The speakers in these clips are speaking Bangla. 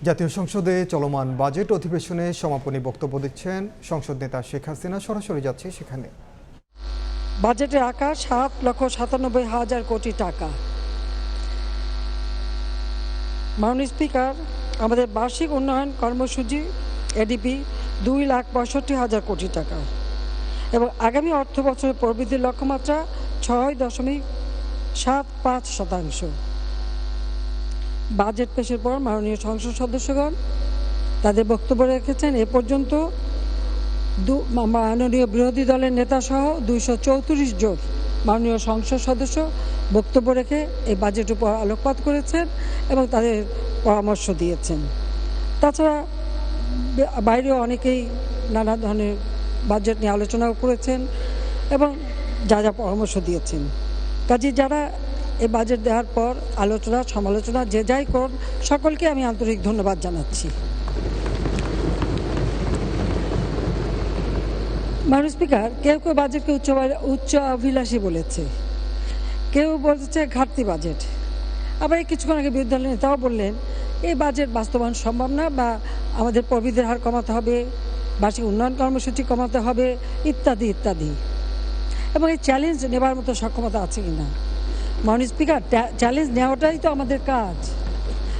জাতীয় সংসদে চলমান বাজেট অধিবেশনে সমাপনী বক্তব্য দিচ্ছেন সংসদ নেতা শেখ হাসিনা। সরাসরি যাচ্ছে সেখানে। বাজেটের আকার 7,97,000 কোটি টাকা। মাননীয় স্পিকার, আমাদের বার্ষিক উন্নয়ন কর্মসূচি এডিপি 2,65,000 কোটি টাকা এবং আগামী অর্থ বছরের প্রবৃদ্ধির লক্ষ্যমাত্রা 6.75%। বাজেট পেশের পর মাননীয় সংসদ সদস্যগণ তাদের বক্তব্য রেখেছেন। এ পর্যন্ত মাননীয় বিরোধী দলের নেতাসহ 234 জন মাননীয় সংসদ সদস্য বক্তব্য রেখে এই বাজেটের উপর আলোকপাত করেছেন এবং তাদের পরামর্শ দিয়েছেন। তাছাড়া বাইরেও অনেকেই নানা ধরনের বাজেট নিয়ে আলোচনাও করেছেন এবং যা যা পরামর্শ দিয়েছেন। কাজে যারা এই বাজেট দেওয়ার পর আলোচনা সমালোচনা যে যাই করুন, সকলকে আমি আন্তরিক ধন্যবাদ জানাচ্ছি। মাননীয় স্পিকার, কেউ কেউ বাজেটকে উচ্চ অভিলাষী বলেছে, কেউ বলছে ঘাটতি বাজেট। আবার কিছুক্ষণ আগে বিরোধী দলের নেতাও বললেন এই বাজেট বাস্তবায়ন সম্ভব না, বা আমাদের প্রবৃদ্ধির হার কমাতে হবে, বার্ষিক উন্নয়ন কর্মসূচি কমাতে হবে, ইত্যাদি ইত্যাদি। এবং এই চ্যালেঞ্জ নেবার মতো সক্ষমতা আছে কিনা। মাননীয় স্পিকার, চ্যালেঞ্জ নেওয়াটাই তো আমাদের কাজ।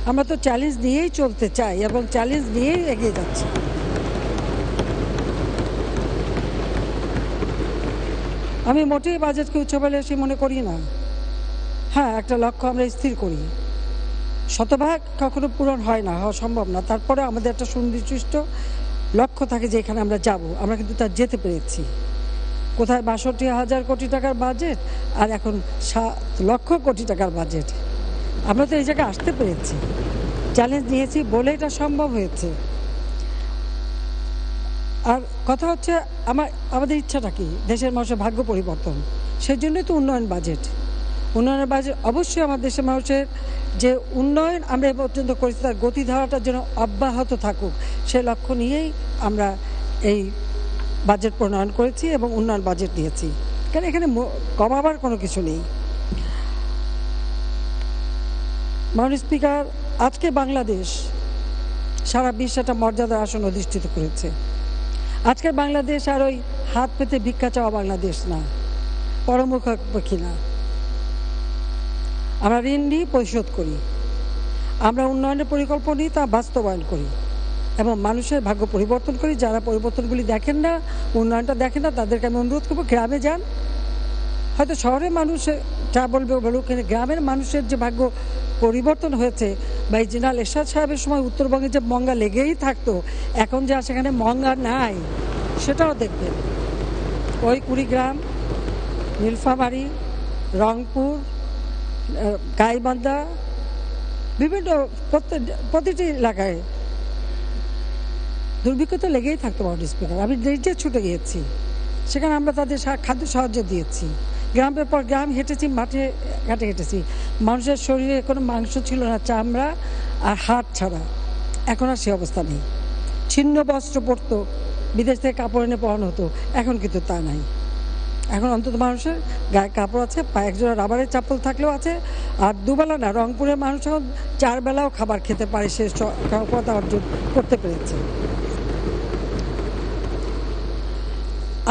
আমরা তো চ্যালেঞ্জ নিয়েই চলতে চাই এবং চ্যালেঞ্জ নিয়েই এগিয়ে যাচ্ছি। আমি মোটেই বাজেটকে উচ্চাভিলাষী মনে করি না। হ্যাঁ, একটা লক্ষ্য আমরা স্থির করি, শতভাগ কখনো পূরণ হয় না, হওয়া সম্ভব না। তারপরে আমাদের একটা সুনির্দিষ্ট লক্ষ্য থাকে যে এখানে আমরা যাব। আমরা কিন্তু তার যেতে পেরেছি। কোথায় 62,000 কোটি টাকার বাজেট আর এখন 7 লক্ষ কোটি টাকার বাজেট। আমরা তো এই জায়গায় আসতে পেরেছি, চ্যালেঞ্জ নিয়েছি বলে এটা সম্ভব হয়েছে। আর কথা হচ্ছে আমাদের ইচ্ছাটা কি, দেশের মানুষের ভাগ্য পরিবর্তন। সেই জন্যই তো উন্নয়ন বাজেট। উন্নয়নের বাজেট অবশ্যই আমার দেশের মানুষের যে উন্নয়ন আমরা এ পর্যন্ত করেছি তার গতিধারাটা যেন অব্যাহত থাকুক, সে লক্ষ্য নিয়েই আমরা এই বাজেট প্রণয়ন করেছি এবং উন্নয়ন বাজেট দিয়েছি। কারণ এখানে কমাবার কোনো কিছু নেই। মাননীয় স্পিকার, আজকে বাংলাদেশ সারা বিশ্বে একটা মর্যাদার আসন অধিষ্ঠিত করেছে। আজকের বাংলাদেশ আর ওই হাত পেতে ভিক্ষা চাওয়া বাংলাদেশ না, পরমুখাপেক্ষী না। আমরা ঋণ নিই, পরিশোধ করি। আমরা উন্নয়নের পরিকল্পনা নিই, তা বাস্তবায়ন করি এবং মানুষের ভাগ্য পরিবর্তন করি। যারা পরিবর্তনগুলি দেখেন না, উন্নয়নটা দেখেন না, তাদেরকে আমি অনুরোধ করবো গ্রামে যান। হয়তো শহরের মানুষ যা বলবে বলুক, কিন্তু গ্রামের মানুষের যে ভাগ্য পরিবর্তন হয়েছে, বা এই জেনারেল এরশাদ সাহেবের সময় উত্তরবঙ্গে যে মঙ্গা লেগেই থাকতো, এখন যে সেখানে মঙ্গা নাই সেটাও দেখবেন। ওই কুড়িগ্রাম, নীলফামারী, রংপুর, গাইবান্ধা, বিভিন্ন প্রতিটি এলাকায় দুর্ভিক্ষ তো লেগেই থাকতো। মাননীয় স্পিকার, আমি নিজে ছুটে গিয়েছি সেখানে, আমরা তাদের খাদ্য সাহায্য দিয়েছি। গ্রামের পর গ্রাম হেঁটেছি, মাঠে ঘাটে হেঁটেছি। মানুষের শরীরে কোনো মাংস ছিল না, চামড়া আর হাড় ছাড়া। এখন আর সে অবস্থা নেই। ছিন্ন বস্ত্র পরতো, বিদেশ থেকে কাপড় এনে পরানো হতো, এখন কিন্তু তা নাই। এখন অন্তত মানুষের গায়ে কাপড় আছে, পায়ে একজোড়া রাবারের চাপল থাকলেও আছে। আর দুবেলা না, রংপুরের মানুষ এখন 4 বেলাও খাবার খেতে পারে, সে সফলতা অর্জন করতে পেরেছে।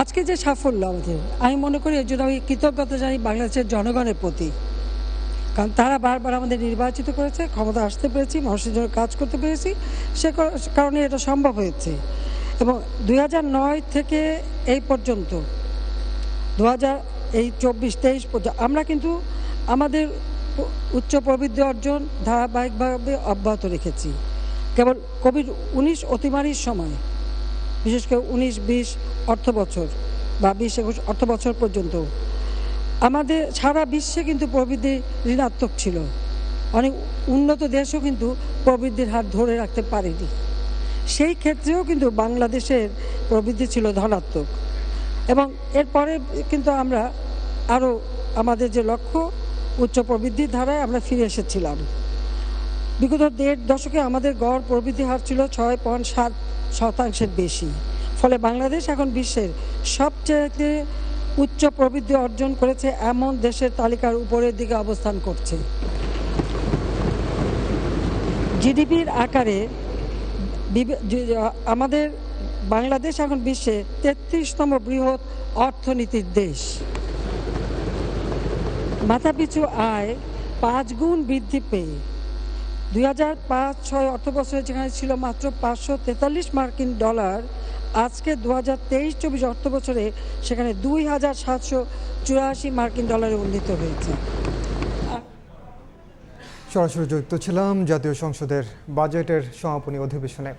আজকে যে সাফল্য আমাদের, আমি মনে করি এর জন্য আমি কৃতজ্ঞতা জানি বাংলাদেশের জনগণের প্রতি। কারণ তারা বারবার আমাদের নির্বাচিত করেছে, ক্ষমতা আসতে পেরেছি, মানুষের জন্য কাজ করতে পেরেছি, সে কারণে এটা সম্ভব হয়েছে। এবং 2009 থেকে এই পর্যন্ত 2024-23 পর্যন্ত আমরা কিন্তু আমাদের উচ্চ প্রবৃদ্ধি অর্জন ধারাবাহিকভাবে অব্যাহত রেখেছি। কেবল কোভিড-19 অতিমারির সময়, বিশেষ করে 19-20 অর্থ বছর বা 20-21 অর্থ বছর পর্যন্ত আমাদের সারা বিশ্বে কিন্তু প্রবৃদ্ধি ঋণাত্মক ছিল। অনেক উন্নত দেশও কিন্তু প্রবৃদ্ধির হার ধরে রাখতে পারেনি। সেই ক্ষেত্রেও কিন্তু বাংলাদেশের প্রবৃদ্ধি ছিল ধনাত্মক। এবং এরপরে কিন্তু আমরা আরও আমাদের যে লক্ষ্য, উচ্চ প্রবৃদ্ধির ধারায় আমরা ফিরে এসেছিলাম। বিগত 1.5 দশকে আমাদের গড় প্রবৃদ্ধি হার ছিল 6.7% বেশি। ফলে বাংলাদেশ এখন বিশ্বের সবচেয়ে উচ্চ প্রবৃদ্ধি অর্জন করেছে এমন দেশের তালিকার উপরের দিকে অবস্থান করছে। জিডিপির আকারে আমাদের বাংলাদেশ এখন বিশ্বে ৩৩তম বৃহৎ অর্থনীতির দেশ। মাথাপিছু আয় ৫ গুণ বৃদ্ধি পেয়ে ২০০৫-৬ অর্থবছরে যেখানে ছিল মাত্র $৫৪৩ আজকে ২০২৩-২৪ অর্থবছরে সেখানে $২,৭৮৪ উন্নীত হয়েছে। সরাসরি যুক্ত ছিলাম জাতীয় সংসদের বাজেটের সমাপনী অধিবেশনে।